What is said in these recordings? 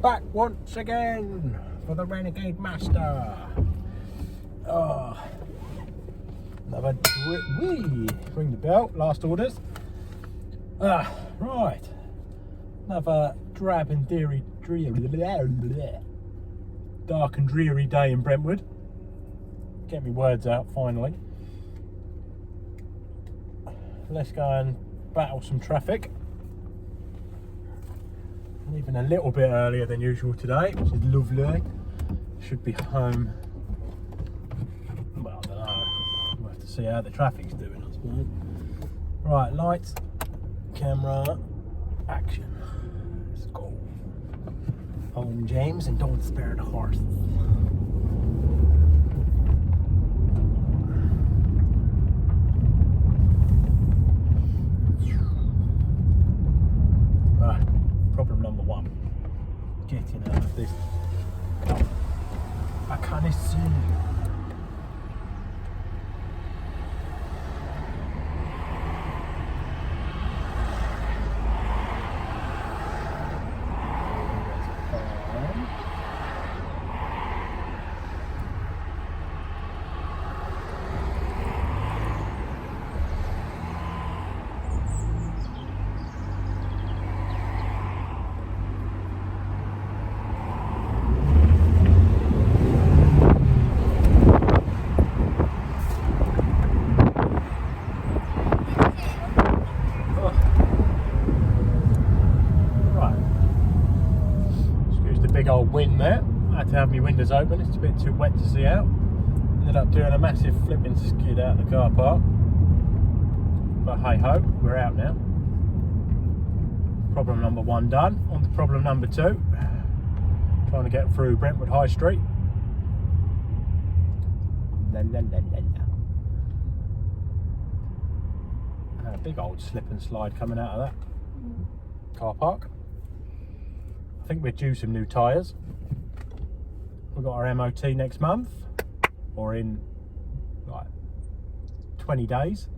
back once again for the Renegade Master. Oh, another ring the bell. Last orders. Right. Another drab and dreary, dark and dreary day in Brentwood. Get me words out finally. Let's go and battle some traffic. Even a little bit earlier than usual today, which is lovely. Should be home. Well, I don't know. We'll have to see how the traffic's doing, I suppose. Right, lights, camera, action. Let's go. Home, James, and don't spare the horses. Problem number one, getting out of this. I can't see. Old wind there. I had to have my windows open, it's a bit too wet to see out. Ended up doing a massive flipping skid out of the car park. But hey ho, we're out now. Problem number one done. On to problem number two. Trying to get through Brentwood High Street. And a big old slip and slide coming out of that car park. I think we're due some new tyres. We've got our MOT next month, or in like 20 days.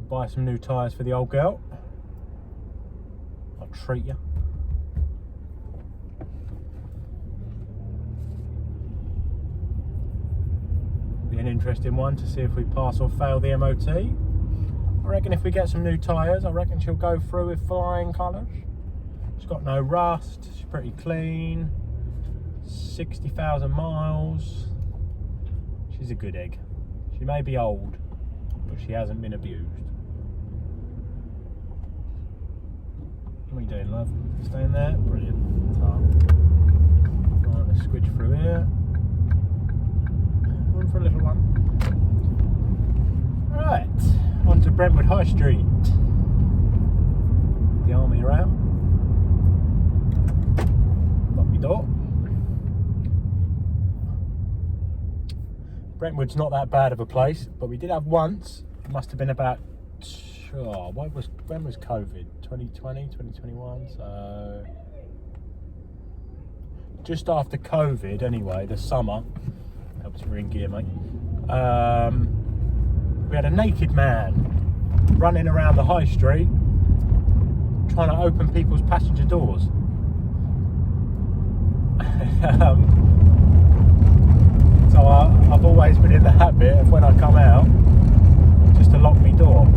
Buy some new tyres for the old girl. I'll treat you. Be an interesting one to see if we pass or fail the MOT. I reckon if we get some new tyres, I reckon she'll go through with flying colours. She's got no rust, she's pretty clean, 60,000 miles. She's a good egg. She may be old, but she hasn't been abused. What are you doing, love? Staying there? Brilliant. Right, let's switch through here. One for a little one. Right, on to Brentwood High Street. The army are out. Door. Brentwood's not that bad of a place, but we did have once, it must have been about, when was COVID? 2020, 2021, so just after COVID anyway, the summer, helps me in gear, mate. We had a naked man running around the high street trying to open people's passenger doors. So I've always been in the habit of when I come out just to lock my door.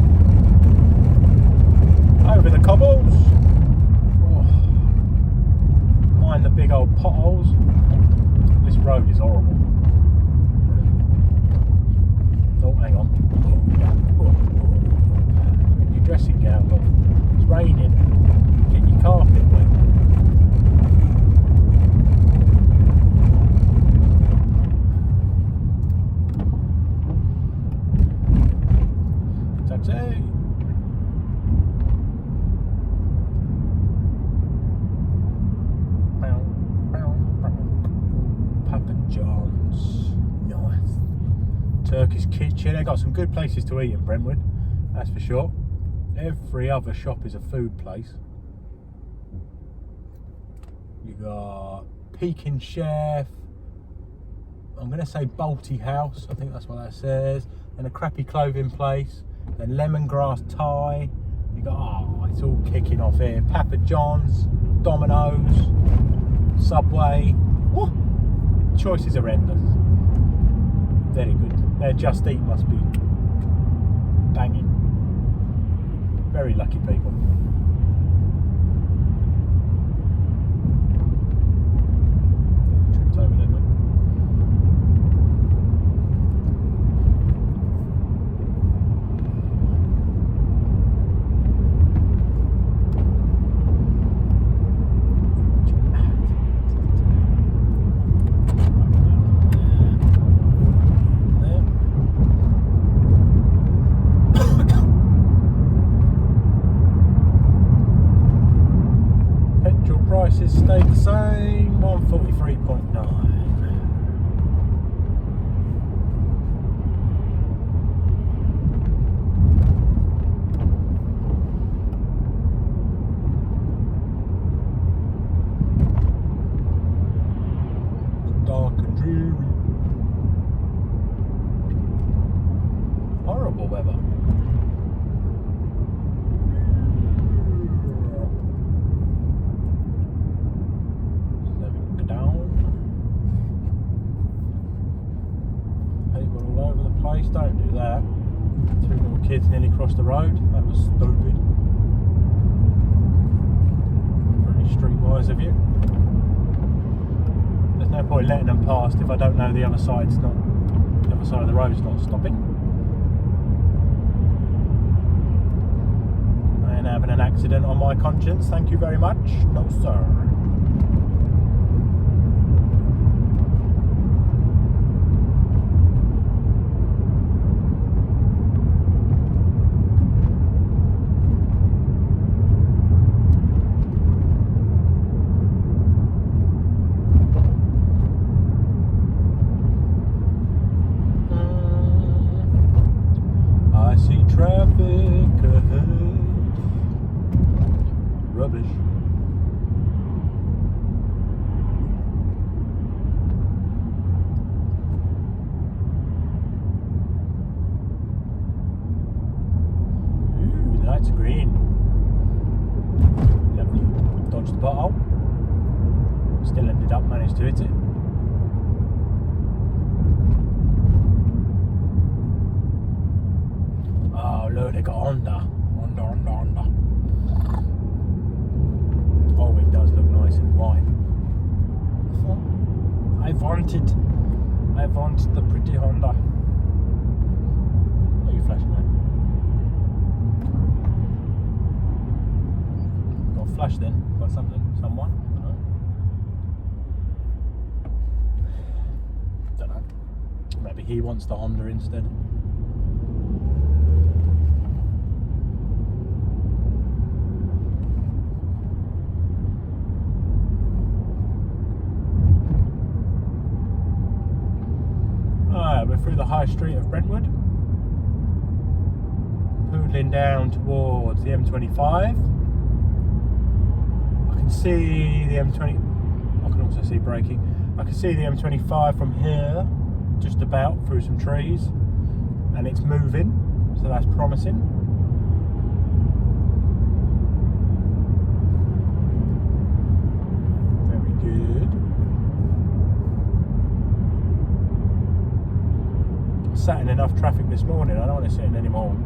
Over the cobbles. Oh. Mind the big old potholes. This road is horrible. Oh, hang on. Get your dressing gown on. It's raining. Get your carpet wet. Turkish kitchen. They've got some good places to eat in Brentwood, that's for sure. Every other shop is a food place. You got Pekin Chef, I'm going to say Balti House, I think that's what that says, and a crappy clothing place, then Lemongrass Thai. You got, oh, it's all kicking off here. Papa John's, Domino's, Subway. Oh, choice is horrendous. Very good. Their Just Eat must be banging. Very lucky people. Tripped over there, mate. Prices stayed the same, 143.9. It's dark and dreary. Horrible weather. Don't do that. 2 little kids nearly crossed the road. That was stupid. Very streetwise of you. There's no point letting them past if I don't know the other side of the road's not stopping. I ain't having an accident on my conscience, thank you very much. No sir. Traffic ahead. Rubbish. Ooh, that's green. Lovely. Dodged the pothole. Still managed to hit it. Oh look, they got Honda. Oh, it does look nice and white. I want the pretty Honda. What are you flashing at? Got a flash then? Got someone? Don't know. Maybe he wants the Honda instead. We're through the high street of Brentwood, poodling down towards the M25. I can see the M20, I can also see braking. I can see the M25 from here, just about through some trees, and it's moving, so that's promising. Very good. Sat in enough traffic this morning, I don't want to sit in any more.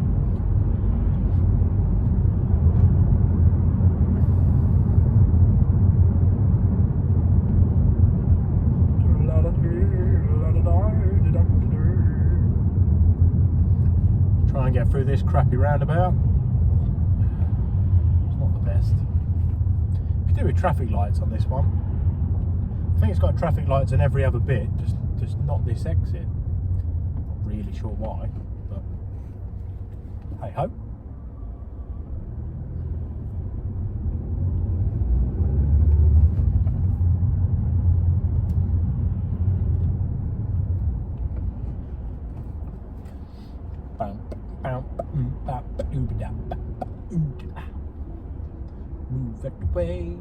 Try and get through this crappy roundabout. It's not the best. You could do with traffic lights on this one. I think it's got traffic lights in every other bit, just not this exit. Really sure why, but hey ho. Move it away.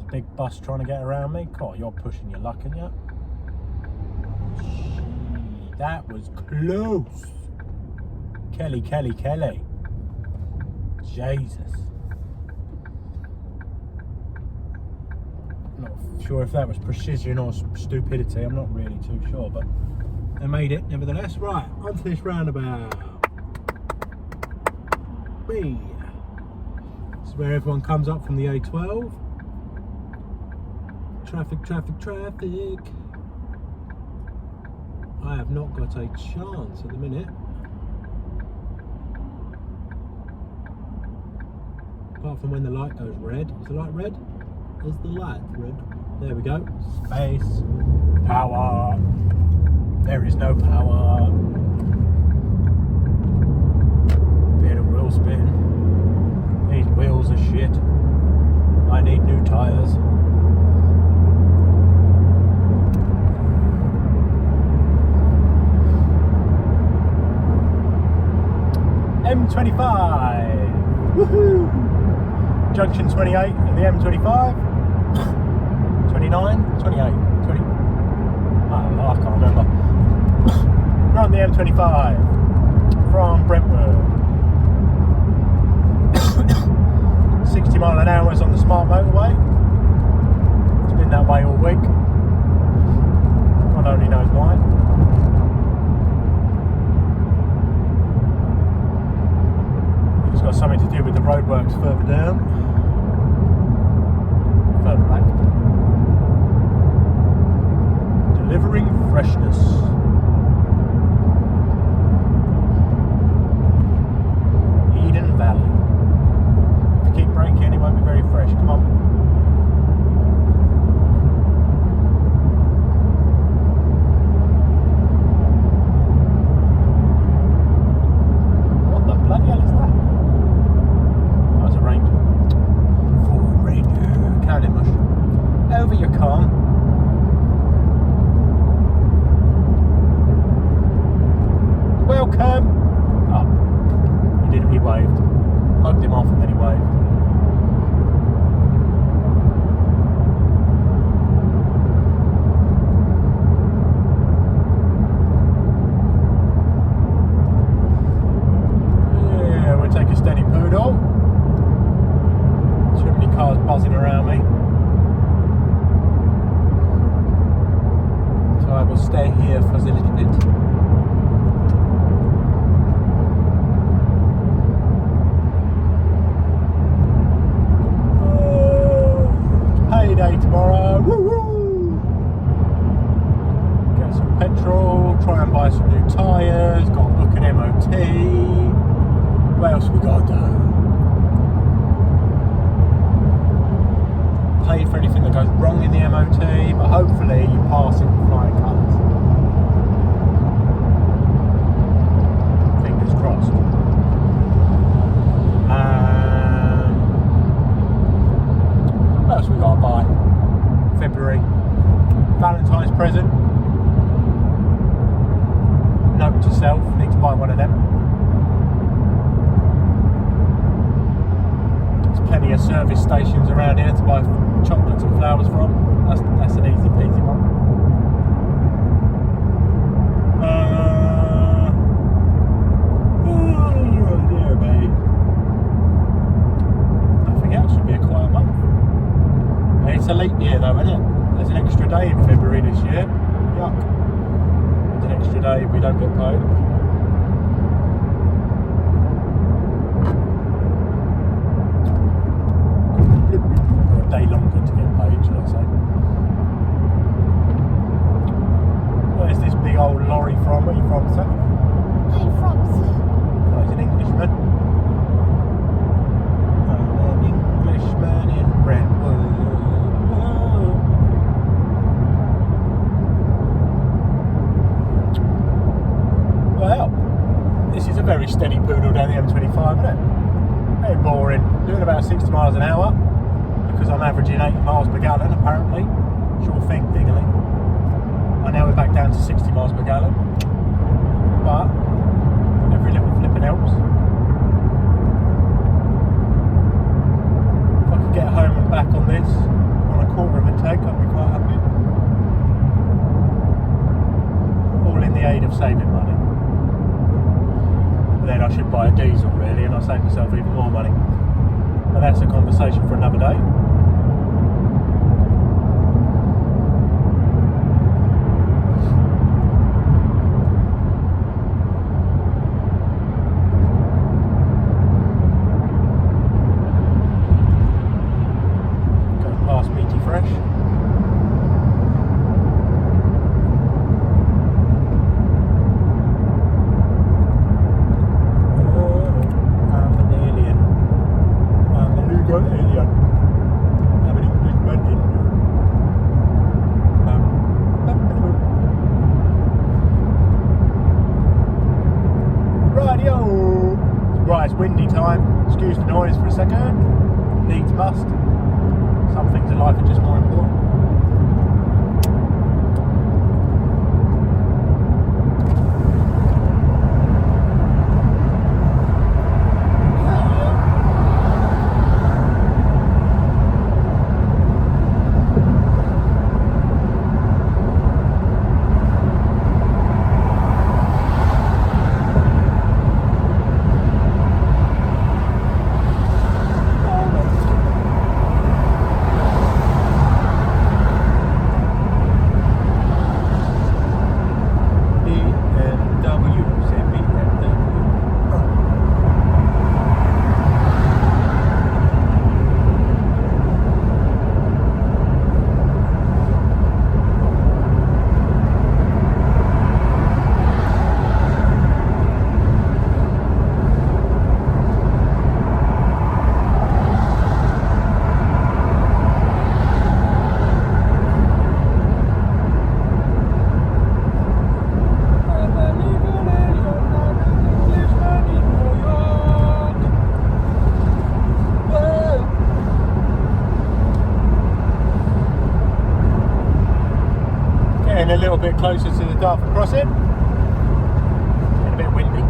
Big bus trying to get around me. God, you're pushing your luck, aren't you? Gee, that was close. Kelly. Jesus. Not sure if that was precision or stupidity. I'm not really too sure, but they made it nevertheless. Right, onto this roundabout. Whee. This is where everyone comes up from the A12. Traffic. I have not got a chance at the minute. Apart from when the light goes red. Is the light red? Is the light red? There we go. Space. Power. There is no power. Bit of wheel spin. These wheels are shit. I need new tyres. M25. Woohoo! Junction 28 of the M25. 29, 28, 20. I can't remember. We're on the M25 from Brentwood. 60 mile an hour is on the smart motorway. It's been that way all week. God only knows why. It's got something to do with the roadworks further down. Further back. Delivering freshness. Eden Valley. If you keep braking, it won't be very fresh. Come on. What the bloody hell is that? Oh, it's a Ranger. Ford Ranger. Counting mush. Over you come. Welcome! Oh, he waved. Hugged him off and then he waved. Yeah, we'll take a steady poodle. Too many cars buzzing around me. So I will stay here for a little bit. Day tomorrow. Woo-woo! Get some petrol, try and buy some new tyres, got to book an MOT. What else we got to do? Pay for anything that goes wrong in the MOT, but hopefully you pass it with flying colours. Fingers crossed. What else we got to buy? February. Valentine's present. Note to self, need to buy one of them. There's plenty of service stations around here to buy chocolates and flowers from. That's an easy peasy one. Oh dear me. Nothing else, should be a quiet month. It's a leap year though, isn't it? There's an extra day in February this year. Yuck. There's an extra day if we don't get paid. Or a day longer to get paid, shall I say. Where's this big old lorry from? Where are you from, sir? I'm from Oh, he's an Englishman. An Englishman in Brentwood. Well, this is a very steady poodle down the M25, isn't it? Very boring. Doing about 60 miles an hour because I'm averaging 80 miles per gallon apparently. Sure thing, diggly. And now we're back down to 60 miles per gallon. But every little flipping helps. If I could get home and back on this on a quarter of a tank, I'd be quite happy. All in the aid of saving money. Then I I should buy a diesel really, and I'll save myself even more money. But that's a conversation for another day. Go past Meaty Fresh. Right, it's windy time. Excuse the noise for a second. Needs must. Some things in life are just more important. A little bit closer to the Dartford crossing, and a bit windy.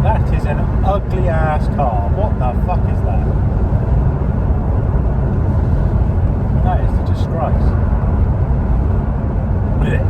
That is an ugly ass car. What the fuck is that? That is a disgrace. Blech.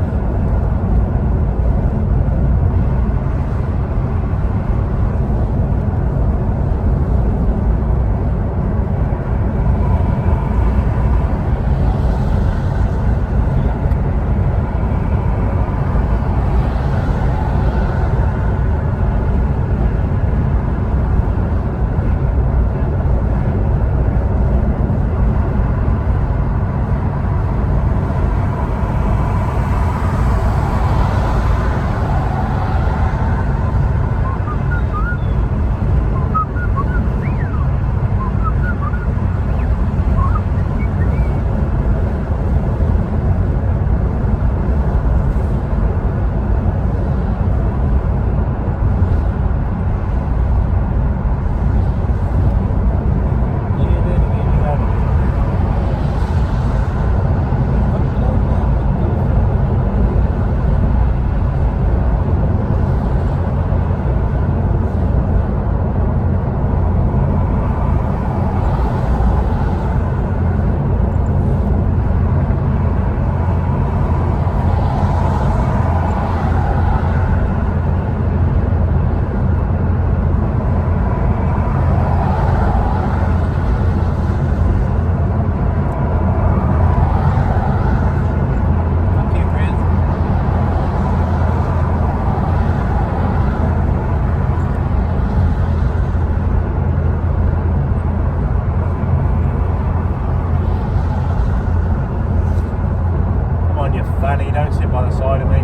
Fanny, don't sit by the side of me.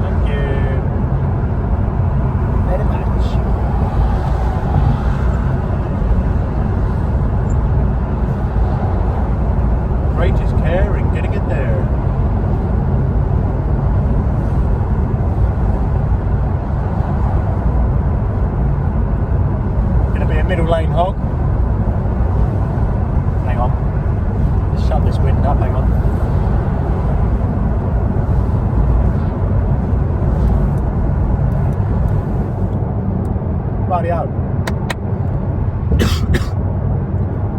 Thank you very much. Greatest care in getting it there. Gonna be a middle lane hog. Hang on. Shut this wind up, hang on. Radio.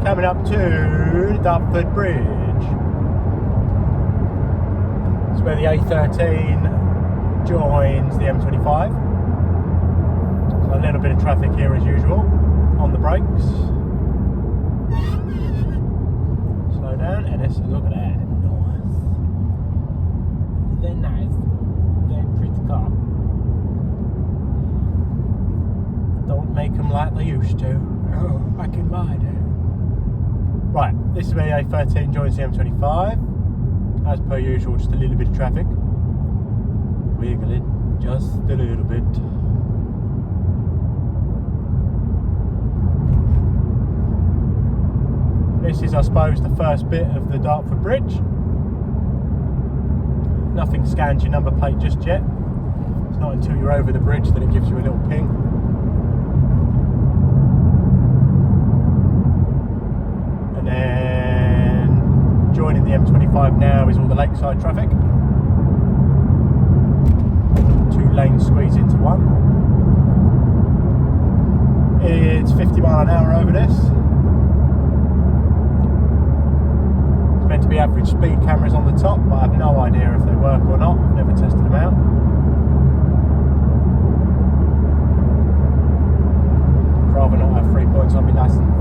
Coming up to Dartford Bridge. It's where the A13 joins the M25. So a little bit of traffic here as usual. On the brakes. Slow down, and let's look at that. Nice. They're nice. They're pretty car. Don't make them like they used to. Oh, back in my day. Right, this is where the A13 joins the M25. As per usual, just a little bit of traffic. Wiggle it just a little bit. This is, I suppose, the first bit of the Dartford Bridge. Nothing scans your number plate just yet. It's not until you're over the bridge that it gives you a little ping. And then joining the M25 now is all the lakeside traffic. 2 lanes squeeze into one. It's 50 mile an hour over this. It's meant to be average speed cameras on the top, but I have no idea if they work or not. I've never tested them out. I'd rather not have 3 points on my license.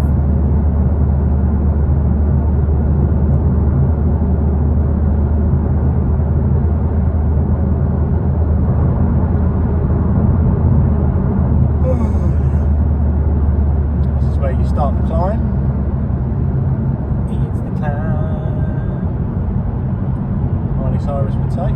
Start the climb. It's the climb. Miley Cyrus would say.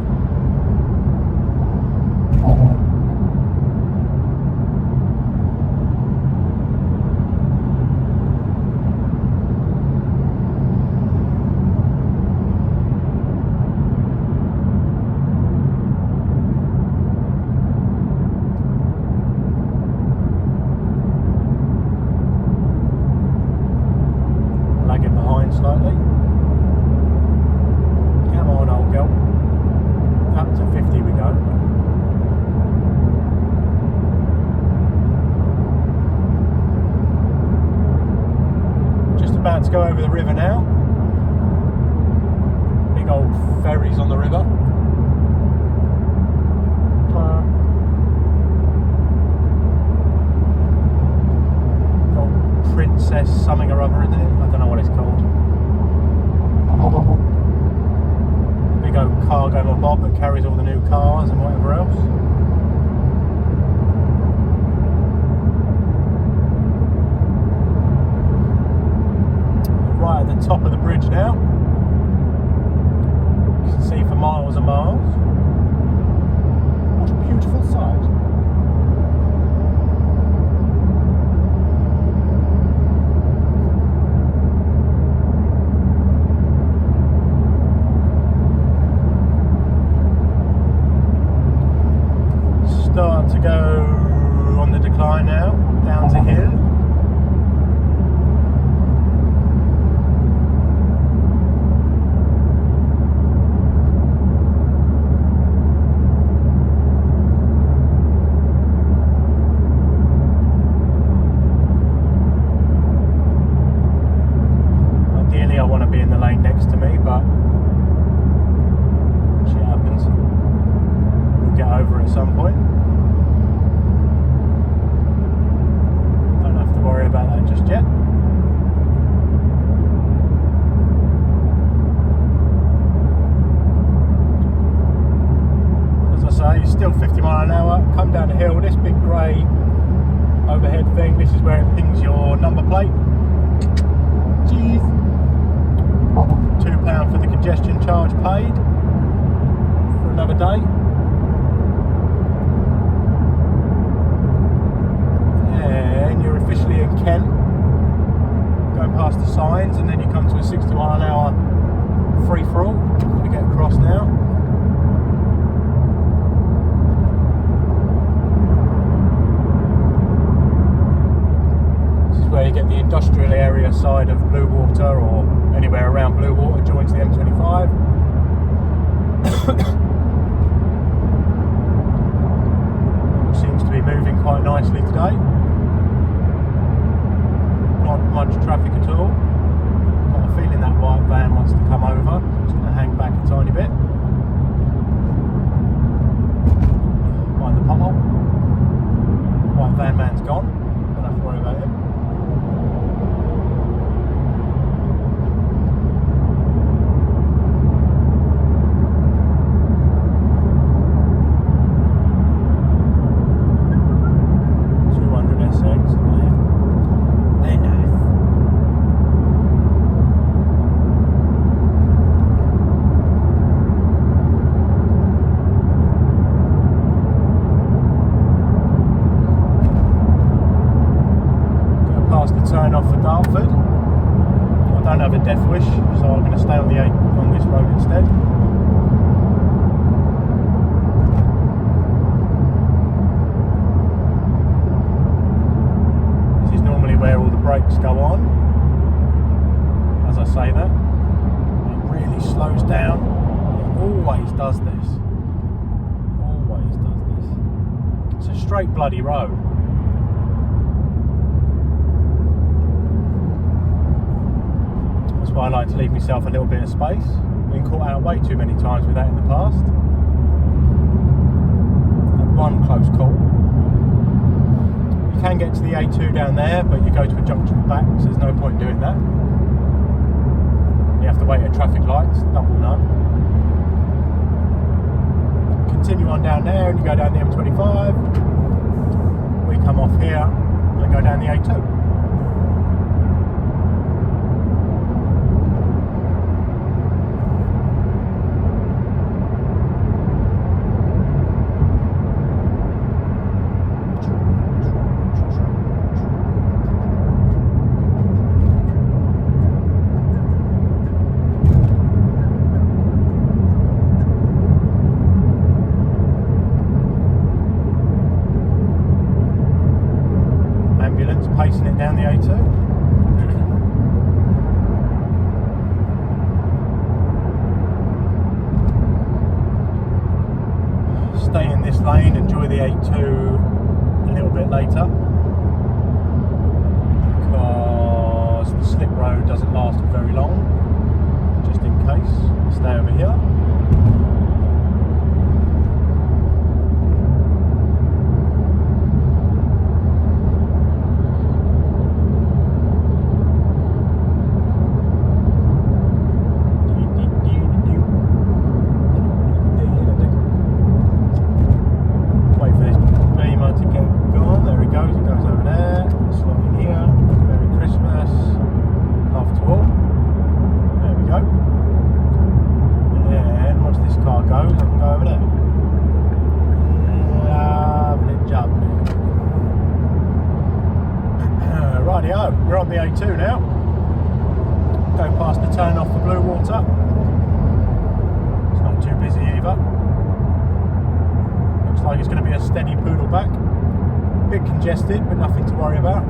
Slightly. Come on, old girl. Up to 50 we go. Just about to go over the river now. Big old ferries on the river. Old Princess something or other, isn't it? I don't know what it's called. Big old cargo bob that carries all the new cars and whatever else. Right at the top of the bridge now. You can see for miles and miles. What a beautiful sight. Start to go on the decline now, down to hill. Ideally I want to be in the lane next to me, but shit happens. We'll get over at some point. Worry about that just yet. As I say, it's still 50 mile an hour. Come down the hill, this big grey overhead thing, this is where it pings your number plate. Jeez. £2 for the congestion charge paid for another day. And you're officially in Kent. Go past the signs and then you come to a 60 mile an hour free for all. We get across now. This is where you get the industrial area side of Blue Water, or anywhere around Blue Water joins the M25. Seems to be moving quite nicely today. much traffic at all. Got a feeling that white van wants to come over. It's going to hang back a tiny bit. Mind the pothole. White van man's gone. Don't have to worry about him. Turn off for Dartford. I don't have a death wish, so I'm going to stay on this road instead. This is normally where all the brakes go on. As I say that, it really slows down. It always does this. Always does this. It's a straight bloody road. That's why I like to leave myself a little bit of space. Been caught out way too many times with that in the past. Had one close call. You can get to the A2 down there, but you go to a junction back, so there's no point doing that. You have to wait at traffic lights, double no. Continue on down there and you go down the M25. We come off here and go down the A2. Pacing it down the A2. Stay in this lane, enjoy the A2 a little bit later, because the slip road doesn't last very long. Just in case, stay over here. We're on the A2 now. Go past the turn off for Blue Water. It's not too busy either. Looks like it's going to be a steady poodle back. Bit congested, but nothing to worry about.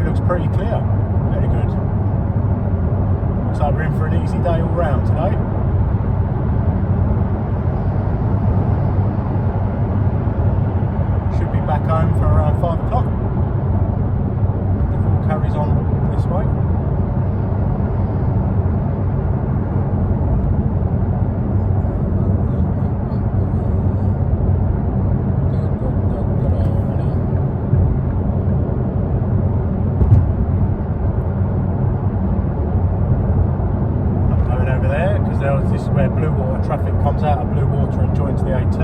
Looks pretty clear, very good. Looks like we're in for an easy day all round today. Should be back home for around 5 o'clock. If all carries on this way. This is where Blue Water traffic comes out of Blue Water and joins the A2.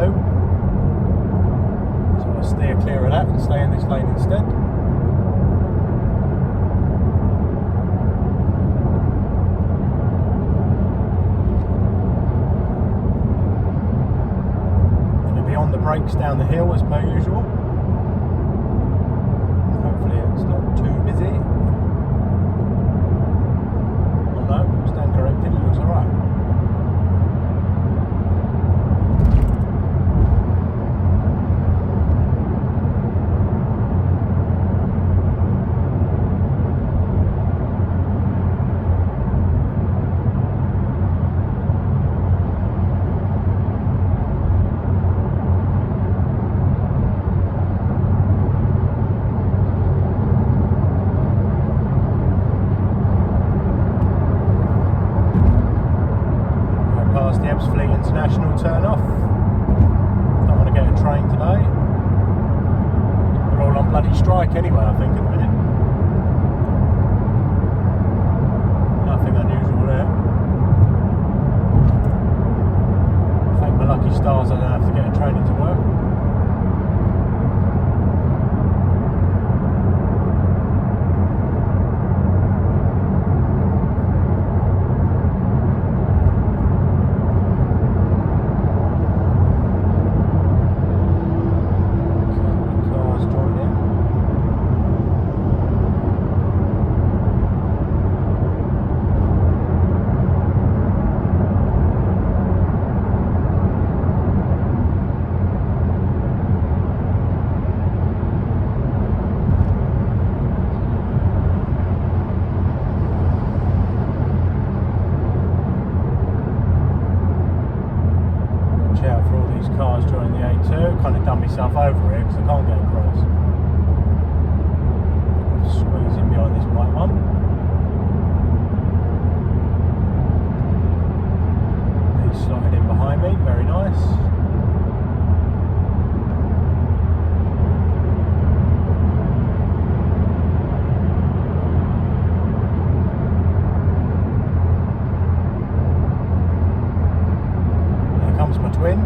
So I'll steer clear of that and stay in this lane instead. Going to be on the brakes down the hill as per usual. Hopefully it's not too busy. national turn off. Don't want to get a train today. They're all on bloody strike anyway, I think, at the minute. Nothing unusual there. Thank my lucky stars I don't have to get a train into work. Cars joining the A2, kind of done myself over here because I can't get across. Squeeze in behind this white one. He's slotted in behind me, very nice. Here comes my twin.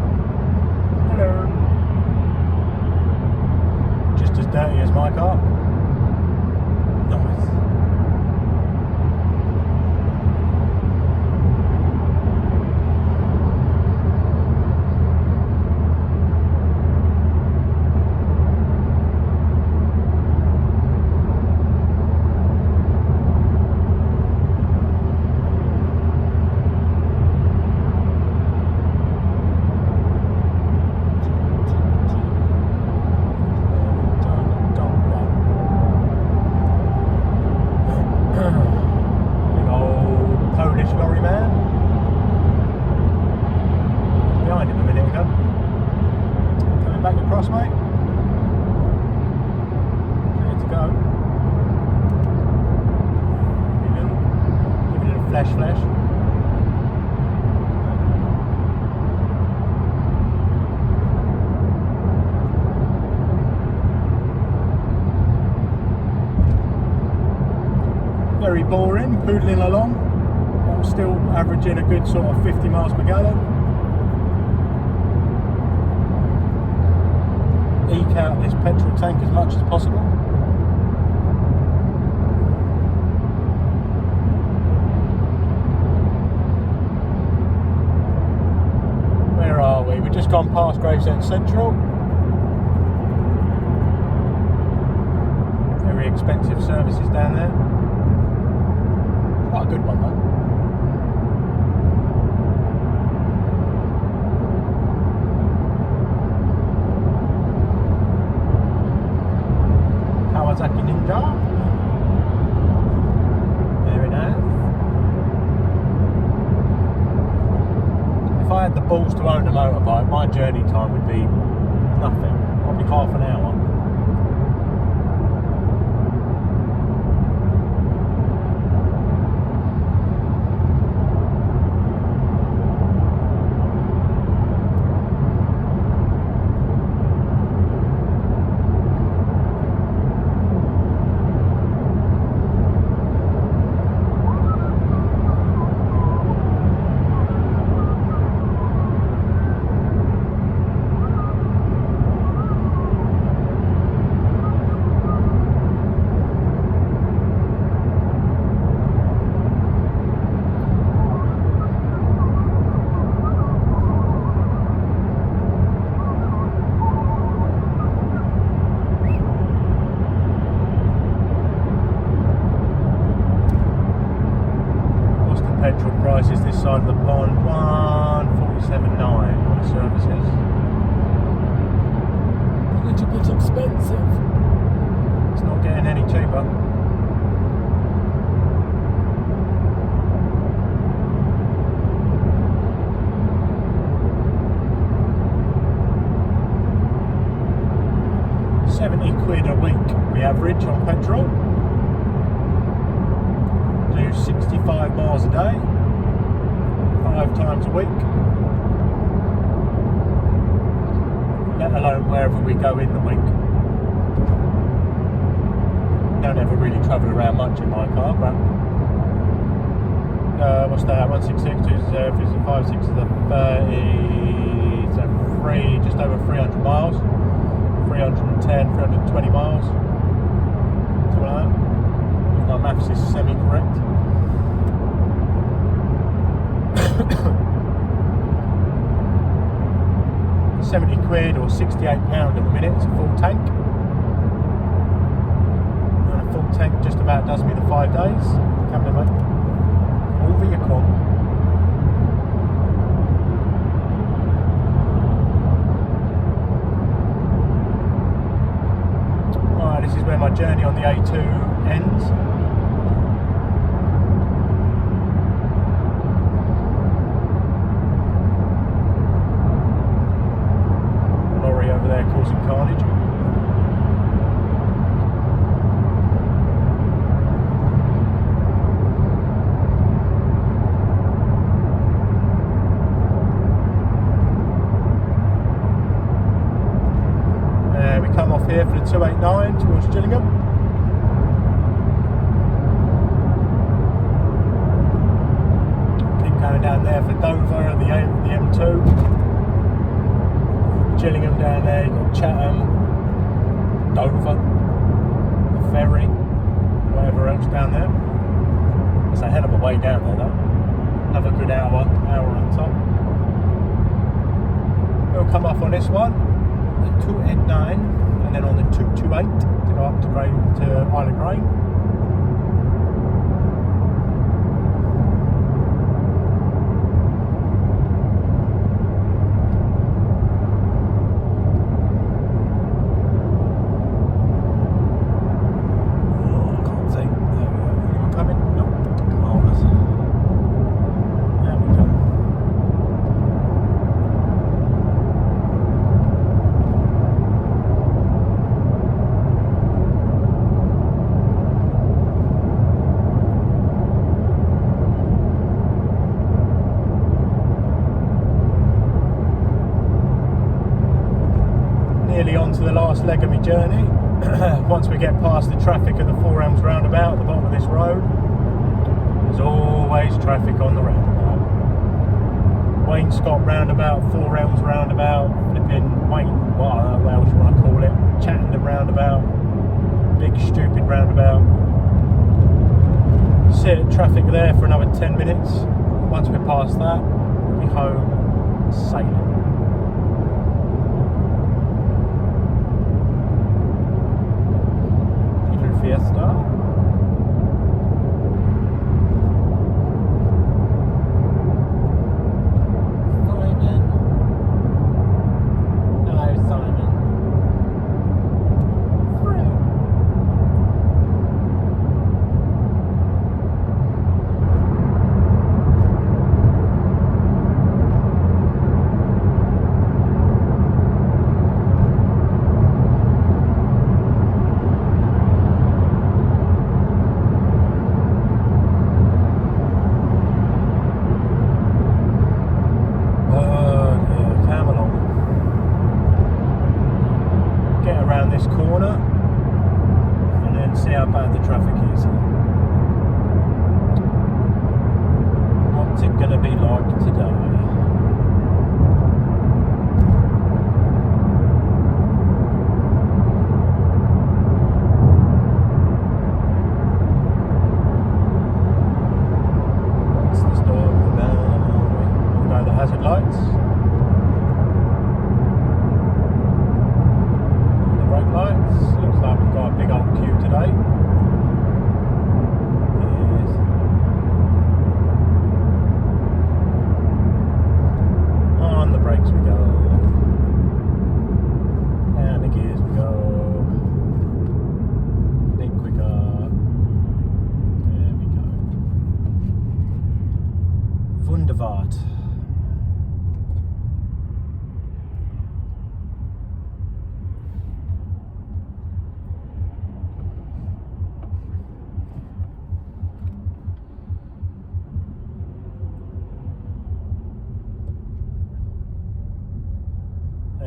Just as dirty as my car. Nice. Across, mate. Clear to go. Give it a little flash. Very boring, poodling along. I'm still averaging a good sort of 50 miles per gallon. Eke out this petrol tank as much as possible. Where are we? We've just gone past Gravesend Central. Very expensive services down there. Quite a good one though. Kawasaki Ninja. Very nice. If I had the balls to own a motorbike, my journey time would be nothing. Probably half an hour. Petrol prices this side of the pond, 147.9 on the services. A little bit expensive. It's not getting any cheaper. £70 a week we average on petrol. Do 65 miles a day, 5 times a week. alone wherever we go in the week. Don't ever really travel around much in my car, but what's that? 166, 2 is 5, 6 is 30, so just over 300 miles, 310, 320 miles, something like that. If my maths is semi-correct. 70 quid or £68 at the minute, it's a full tank. And a full tank just about does me the 5 days. Come in, mate. Over your con. Right, this is where my journey on the A2 ends. Over there causing carnage. We come off here for the 289 towards Gillingham. Keep going down there for Dover and the M2. Gillingham down there, you've got Chatham, Dover, the ferry, whatever else down there. It's a hell of a way down there though. Have a good hour on top. We'll come off on this one, the 289, and then on the 228 to go up to Isle of Grain. On to the last leg of my journey. Once we get past the traffic at the Four Elms roundabout at the bottom of this road, there's always traffic on the roundabout. Wayne Scott roundabout, Four Elms roundabout, flipping what else you want to call it, Chatham roundabout, big stupid roundabout. Sit at traffic there for another 10 minutes. Once we're past that, we'll be home sailing. Fiesta.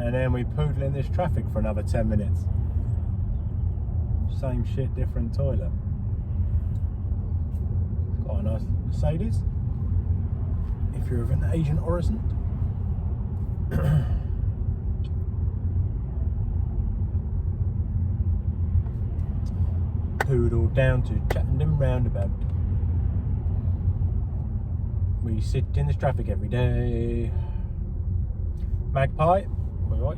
and then we poodle in this traffic for another 10 minutes. Same shit, different toilet. It's quite a nice Mercedes, if you're of an Asian origin. Poodle down to Chatham roundabout. We sit in this traffic every day. Magpie, right.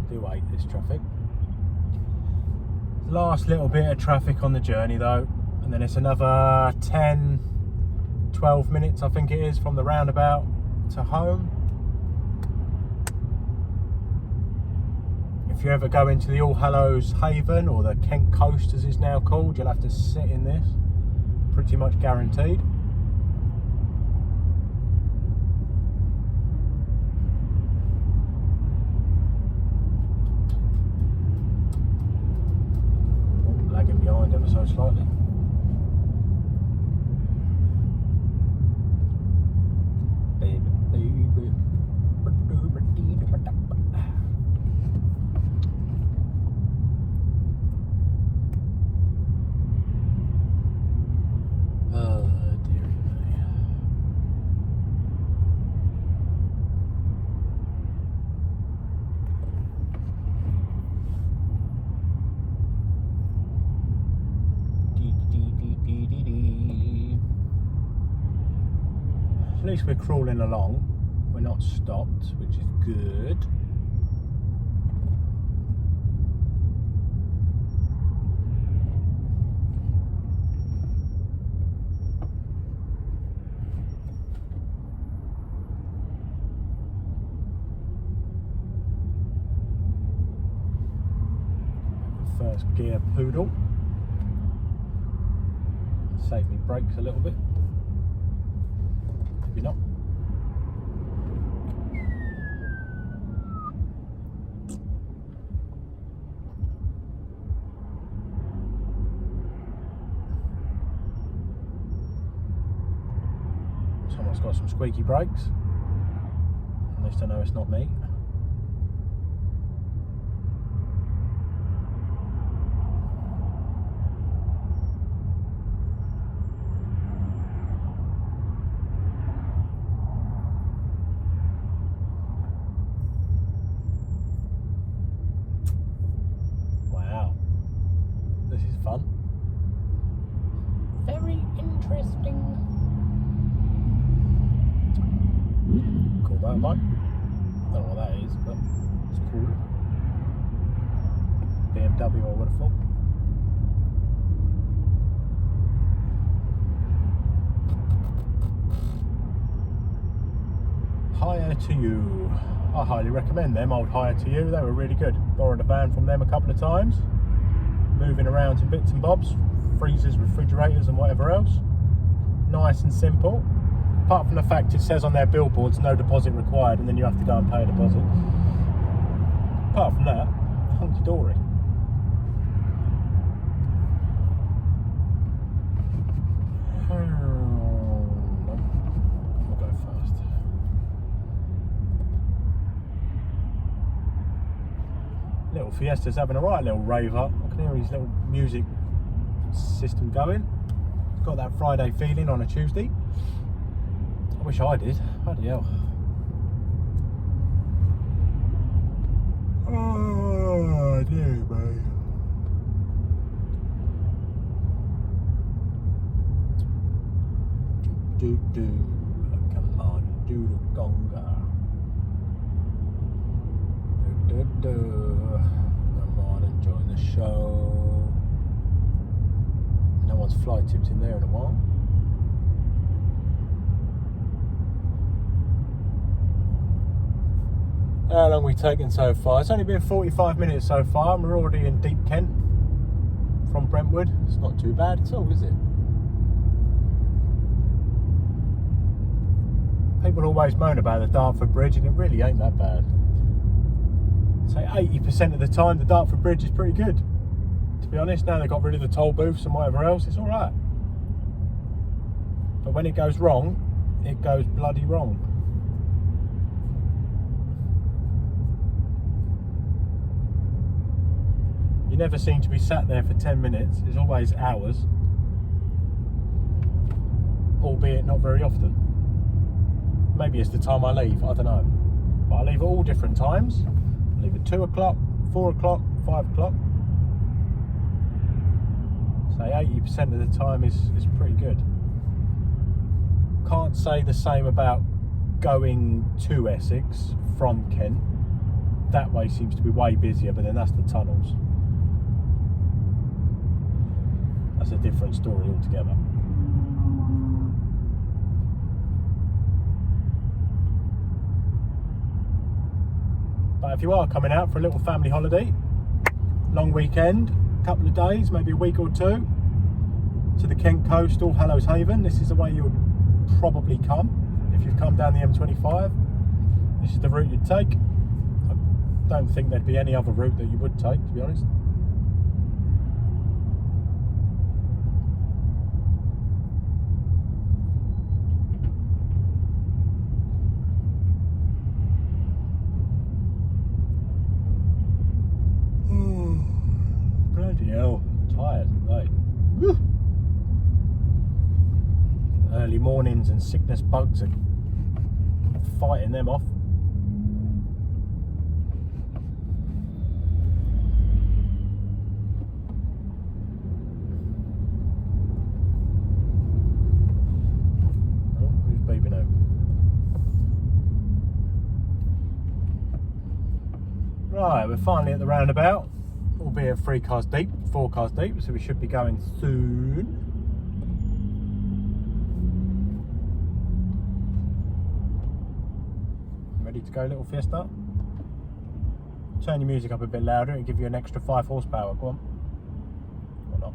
Do hate this traffic. Last little bit of traffic on the journey though, and then it's another 10-12 minutes I think it is from the roundabout to home. If you ever go into the Allhallows Haven, or the Kent Coast as it's now called, you'll have to sit in this, pretty much guaranteed. Oh, lagging behind ever so slightly. At least we're crawling along, we're not stopped, which is good. First gear poodle. Save me brakes a little bit. Maybe not. Someone's got some squeaky brakes. At least I know it's not me. Fun. Very interesting. Cool motorbike. Don't know what that is, but it's cool. BMW, I would have thought. Hire to You. I highly recommend them, old Hire to You. They were really good. Borrowed a van from them a couple of times. Moving around to bits and bobs, freezers, refrigerators and whatever else. Nice and simple. Apart from the fact it says on their billboards no deposit required, and then you have to go and pay a deposit. Apart from that, hunky dory. We'll go first. Little Fiesta's having a right little rave up. I can hear his little music system going. Got that Friday feeling on a Tuesday. I wish I did. Bloody hell. Oh dear me. Do do do. Come on, do the conga. Do do do. Come on and join the show. No one's fly tips in there in a while. How long have we taken so far? It's only been 45 minutes so far, and we're already in deep Kent from Brentwood. It's not too bad at all, is it? People always moan about the Dartford bridge, and it really ain't that bad. say 80% of the time the Dartford Bridge is pretty good. To be honest, now they've got rid of the toll booths and whatever else, it's alright. But when it goes wrong, it goes bloody wrong. You never seem to be sat there for 10 minutes, it's always hours. Albeit not very often. Maybe it's the time I leave, I don't know. But I leave at all different times. I leave at 2 o'clock, 4 o'clock, 5 o'clock. So 80% of the time is pretty good. Can't say the same about going to Essex from Kent. That way seems to be way busier, but then that's the tunnels. That's a different story altogether. But if you are coming out for a little family holiday, long weekend, couple of days, maybe a week or two, to the Kent coast, Allhallows Haven, this is the way you would probably come if you've come down the M25. This is the route you'd take. I don't think there'd be any other route that you would take, to be honest. Bloody hell, tired, right? Woo. Early mornings and sickness bugs are fighting them off. Oh, who's beeping out? Right, we're finally at the roundabout. Albeit 3 cars deep, 4 cars deep, so we should be going soon. Ready to go, little Fiesta? Turn your music up a bit louder and give you an extra 5 horsepower, go on. Or not.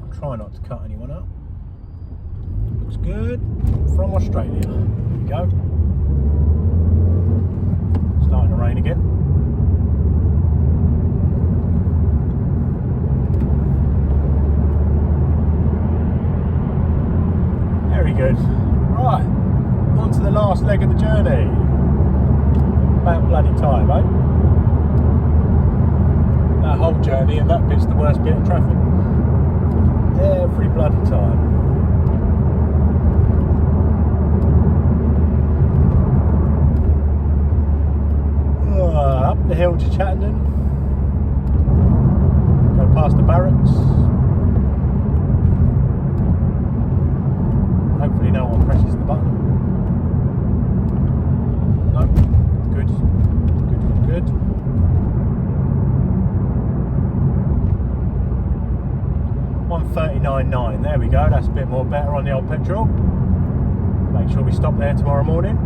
I'll try not to cut anyone up. Looks good. From Australia. Here we go. Starting to rain again. Very good. Right, on to the last leg of the journey. About bloody time, eh? That whole journey and that bit's the worst bit of traffic. Every bloody time. Up the hill to Chattenden, go past the barracks, hopefully no one presses the button. No, good, good, good, good. 139.9, there we go, that's a bit more better on the old petrol. Make sure we stop there tomorrow morning.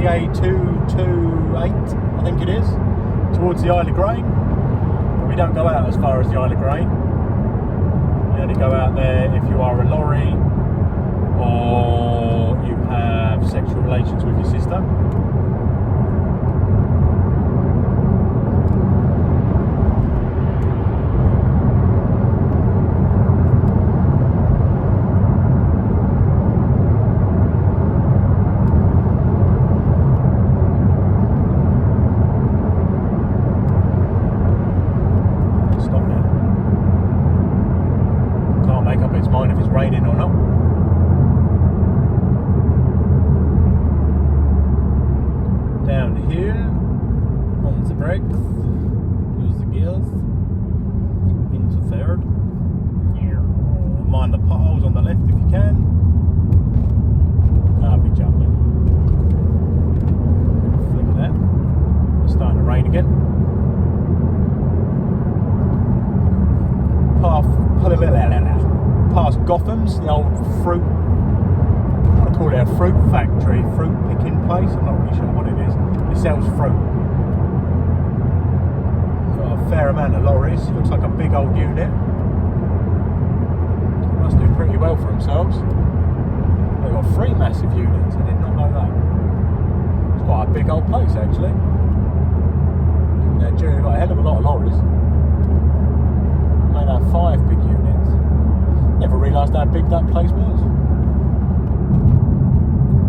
A228, I think it is, towards the Isle of Grain. But we don't go out as far as the Isle of Grain. We only go out there if you are a lorry or you have sexual relations with your sister. brakes. Use the gears. Into third. Mind the potholes on the left if you can. Lovely jumping. Flick of that. It's starting to rain again. Past Gotham's, the old fruit, I want to call it a fruit factory, fruit picking place. I'm not really sure what it is. It sells fruit. Got a fair amount of lorries. Looks like a big old unit. Must do pretty well for themselves. They've got 3 massive units. I did not know that. It's quite a big old place actually. They've got a hell of a lot of lorries. Might have 5 big units. Never realised how big that place was.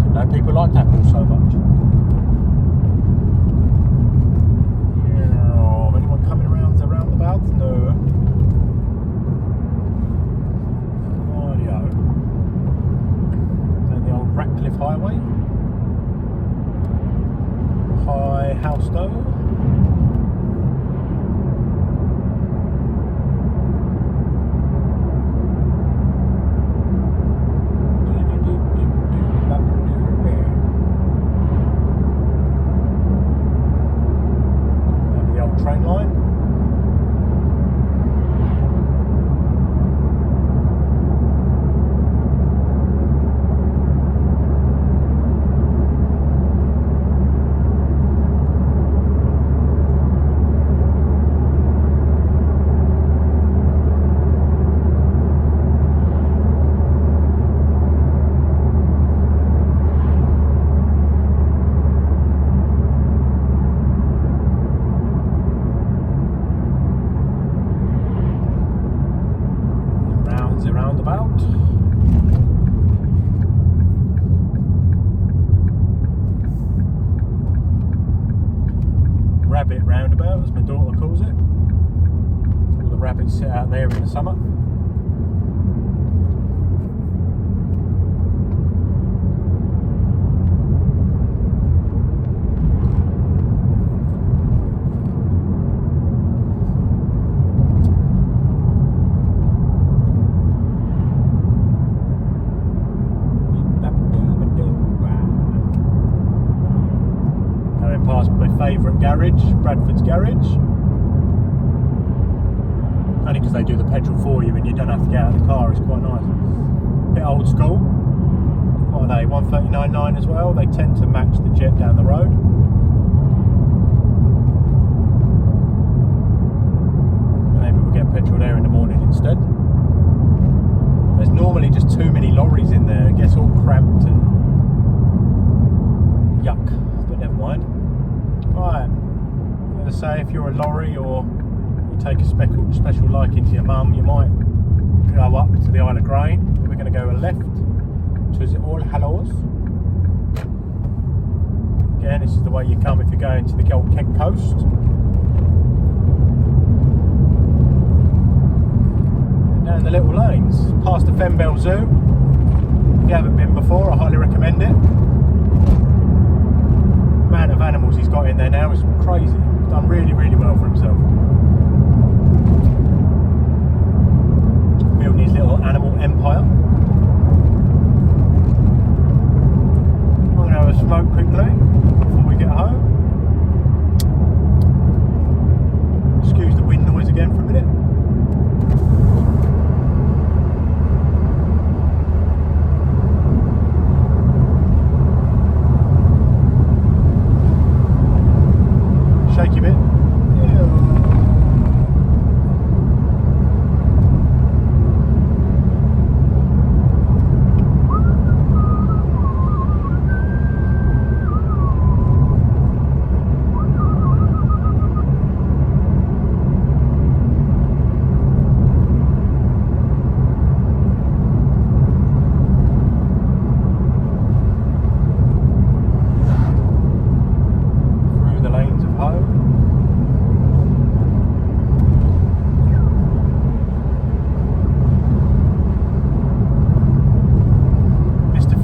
Didn't know people liked Apple so much. Yeah, anyone coming around the roundabouts? No. Audio. Then the old Ratcliffe Highway. High Halstow. Train line. Roundabout. Rabbit roundabout, as my daughter calls it. All the rabbits sit out there in the summer. Past my favourite garage, Bradford's garage. Only because they do the petrol for you and you don't have to get out of the car. It's quite nice. Bit old school. What are they? 139.9 as well. They tend to match the jet down the road. Maybe we'll get petrol there in the morning instead. There's normally just too many lorries in there. It gets all cramped and yuck. But never mind. Right, I'm going to say if you're a lorry or you take a special liking to your mum, you might go up to the Isle of Grain. We're going to go left to the Allhallows. Again, this is the way you come if you're going to the Kent coast. And down the little lanes, past the Fenbell Zoo. If you haven't been before, I highly recommend it. Amount of animals he's got in there now is crazy. He's done really, really well for himself. Building his little animal empire. I'm going to have a smoke quickly before we get home. Excuse the wind noise again for a minute. Shaky bit.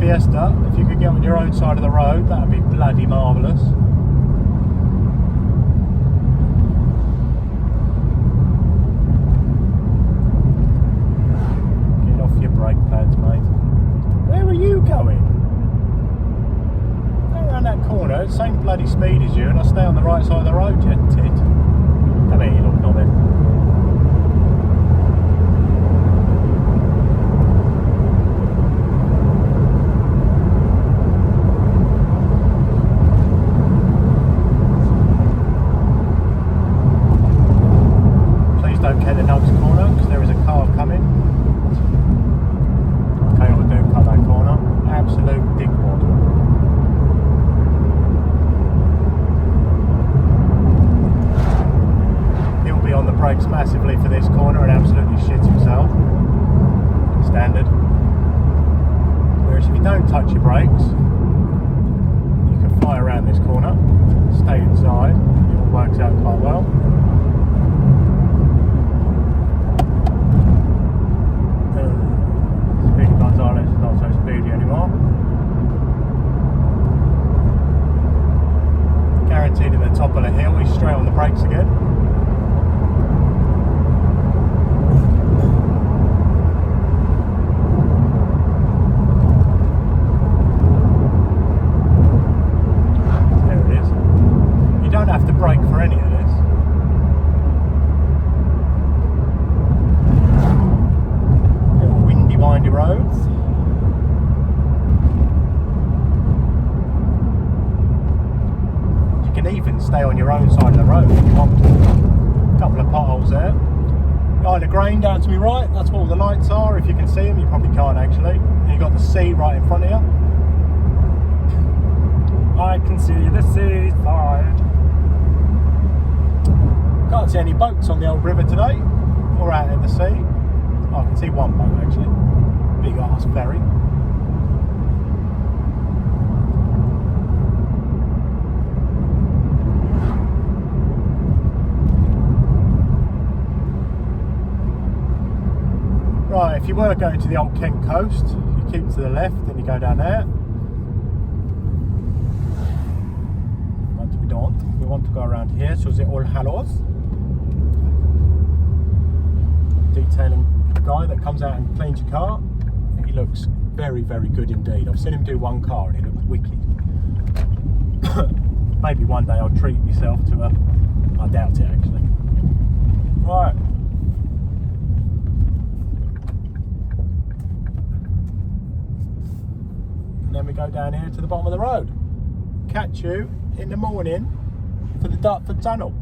Fiesta, if you could get on your own side of the road, that would be bloody marvellous. speed as you and I stay on the right side of the road, you tit. Come here, you little knobhead. Please don't get the nubs corner because there is a car coming. Okay, I'll do cut that corner. Absolute dickwad. On the brakes massively for this corner and absolutely shit himself. Standard. Whereas if you don't touch your brakes, you can fly around this corner, stay inside, it all works out quite well. Speedy Gonzalez is not so speedy anymore. Guaranteed in the top of the hill, he's straight on the brakes again. Brake for any of this. Little windy, windy roads. You can even stay on your own side of the road if you want to. A couple of potholes there. Line of grain down to me right, that's what all the lights are. If you can see them, you probably can't actually. And you've got the sea right in front of you. I can see the seaside. Can't see any boats on the old river today, or out in the sea. Oh, I can see one boat actually, big ass ferry. Right, if you were going to the old Kent coast, you keep to the left and you go down there. But we don't. We want to go around here, so is it allhallows? Detailing guy that comes out and cleans your car. He looks very, very good indeed. I've seen him do one car and he looks wicked. Maybe one day I'll treat myself to a... I doubt it actually. Right. And then we go down here to the bottom of the road. Catch you in the morning for the Dartford tunnel.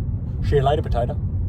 See you later, potato.